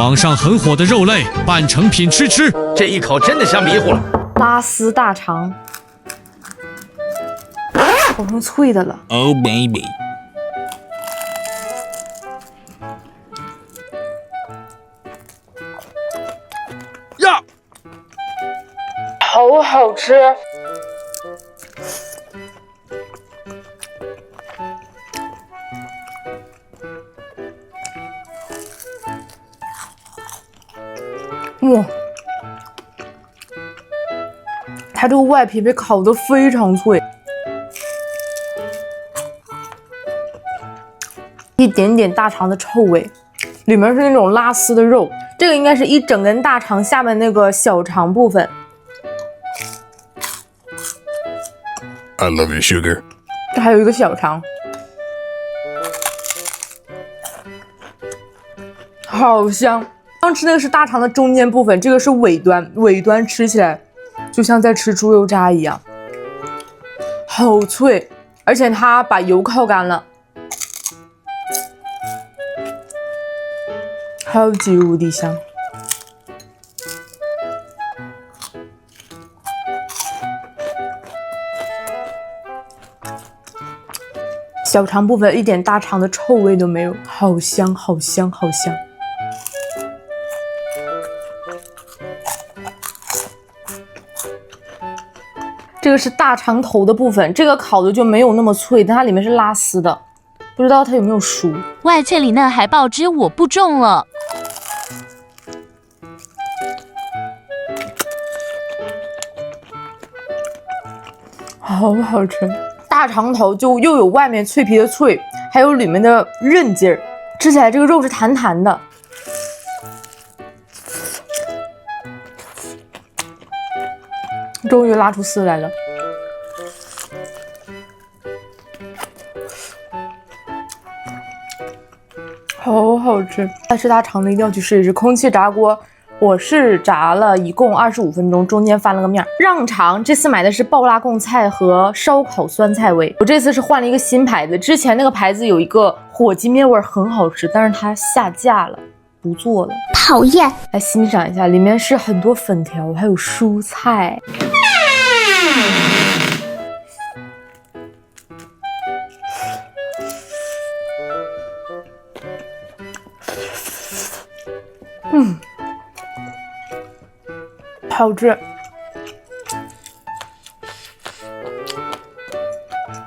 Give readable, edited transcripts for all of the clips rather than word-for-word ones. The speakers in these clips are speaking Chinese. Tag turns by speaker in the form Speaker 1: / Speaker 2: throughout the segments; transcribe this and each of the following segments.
Speaker 1: 网上很火的肉类半成品吃，
Speaker 2: 这一口真的香迷糊了。
Speaker 3: 拉丝大肠，烤成脆的了。
Speaker 2: Oh baby， 呀，
Speaker 3: 好好吃。哇，它这个外皮被烤得非常脆，一点点大肠的臭味，里面是那种拉丝的肉，这个应该是一整根大肠下面那个小肠部分。
Speaker 2: I love you, sugar。
Speaker 3: 这还有一个小肠，好香。刚吃那个是大肠的中间部分，这个是尾端，尾端吃起来就像在吃猪油渣一样，好脆，而且它把油烤干了，超级无敌香。小肠部分一点大肠的臭味都没有，好香，好香，好香。这个是大肠头的部分，这个烤的就没有那么脆，但它里面是拉丝的，不知道它有没有熟。
Speaker 4: 外脆里嫩还爆汁，我不中了。
Speaker 3: 好好吃，大肠头就又有外面脆皮的脆，还有里面的韧劲儿，吃起来这个肉是弹弹的。终于拉出丝来了，好好吃！爱吃大肠的一定要去试一试。空气炸锅，我是炸了一共25分钟，中间翻了个面。让肠这次买的是爆辣贡菜和烧烤酸菜味，我这次是换了一个新牌子，之前那个牌子有一个火鸡面味很好吃，但是它下架了，不做了，
Speaker 4: 讨厌！
Speaker 3: 来欣赏一下，里面是很多粉条，还有蔬菜。好吃。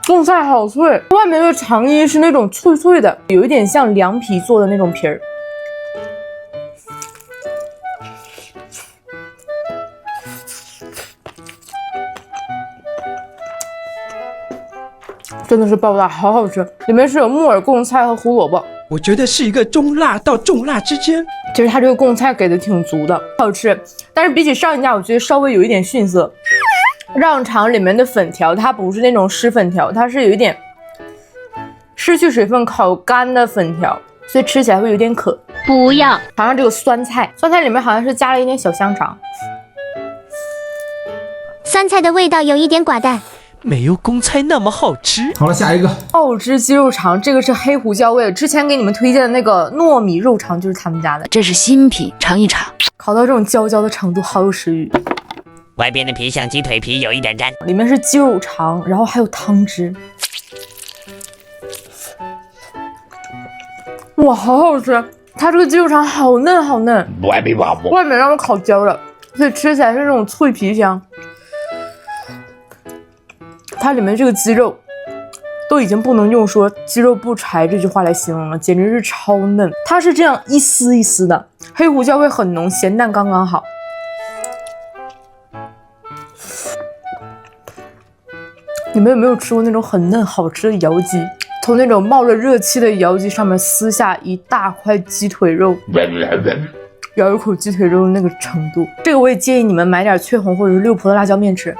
Speaker 3: 贡菜好脆，外面的肠衣是那种脆脆的，有一点像凉皮做的那种皮儿。真的是爆辣，好好吃！里面是有木耳贡菜和胡萝卜，
Speaker 5: 我觉得是一个中辣到重辣之间。
Speaker 3: 其实它这个贡菜给的挺足的，好吃。但是比起上一家，我觉得稍微有一点逊色。让肠里面的粉条，它不是那种湿粉条，它是有一点失去水分烤干的粉条，所以吃起来会有点渴。
Speaker 4: 不要！
Speaker 3: 好像这个酸菜里面好像是加了一点小香肠，
Speaker 4: 酸菜的味道有一点寡淡。
Speaker 5: 没有贡菜那么好吃。
Speaker 6: 好了，下一个
Speaker 3: 奥之鸡肉肠，这个是黑胡椒味。之前给你们推荐的那个糯米肉肠就是他们家的，
Speaker 4: 这是新品，尝一尝。
Speaker 3: 烤到这种焦焦的程度，好有食欲。
Speaker 7: 外边的皮像鸡腿皮，有一点粘。
Speaker 3: 里面是鸡肉肠，然后还有汤汁。哇，好好吃！它这个鸡肉肠好嫩好嫩，外面让我烤焦了，所以吃起来是那种脆皮香。它里面这个鸡肉都已经不能用说鸡肉不柴这句话来形容了，简直是超嫩。它是这样一丝一丝的，黑胡椒味很浓，咸淡刚刚好。你们有没有吃过那种很嫩好吃的窑鸡？从那种冒着热气的窑鸡上面撕下一大块鸡腿肉，咬一口鸡腿肉的那个程度。这个我也建议你们买点翠红或者是六婆的辣椒面吃。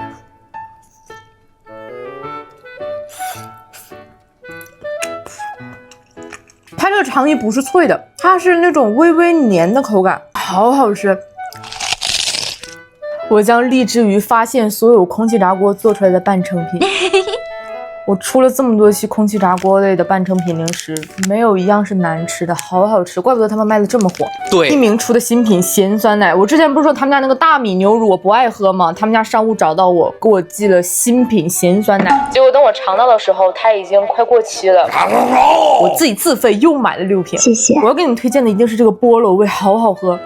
Speaker 3: 它这个肠衣不是脆的，它是那种微微黏的口感，好好吃。我将立志于发现所有空气炸锅做出来的半成品。我出了这么多期空气炸锅类的半成品零食，没有一样是难吃的，好好吃，怪不得他们卖的这么火。
Speaker 2: 对，
Speaker 3: 一鸣出的新品咸酸奶，我之前不是说他们家那个大米牛乳我不爱喝吗？他们家商务找到我，给我寄了新品咸酸奶，结果等我尝到的时候，它已经快过期了。我自己自费又买了6瓶，
Speaker 4: 谢谢。
Speaker 3: 我要给你们推荐的一定是这个菠萝味，好好喝。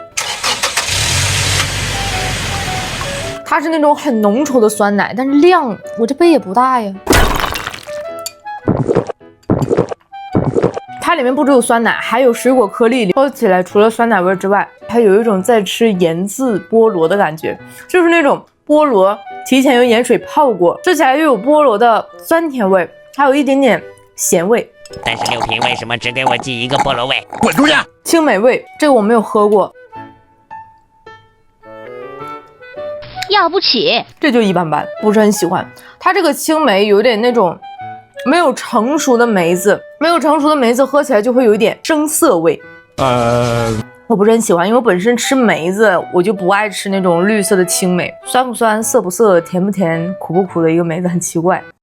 Speaker 3: 它是那种很浓稠的酸奶，但是量我这杯也不大呀。它里面不只有酸奶，还有水果颗粒，喝起来除了酸奶味之外，还有一种在吃盐渍菠萝的感觉，就是那种菠萝提前用盐水泡过，吃起来又有菠萝的酸甜味，还有一点点咸味。
Speaker 7: 但是6瓶为什么只给我寄一个菠萝味？
Speaker 2: 滚出去！
Speaker 3: 青梅味，这个我没有喝过，
Speaker 4: 要不起。
Speaker 3: 这就一般般，不是很喜欢。它这个青梅有点那种没有成熟的梅子，没有成熟的梅子喝起来就会有一点生涩味。我不是很喜欢，因为我本身吃梅子，我就不爱吃那种绿色的青梅，酸不酸、涩不涩、甜不甜、苦不苦的一个梅子，很奇怪。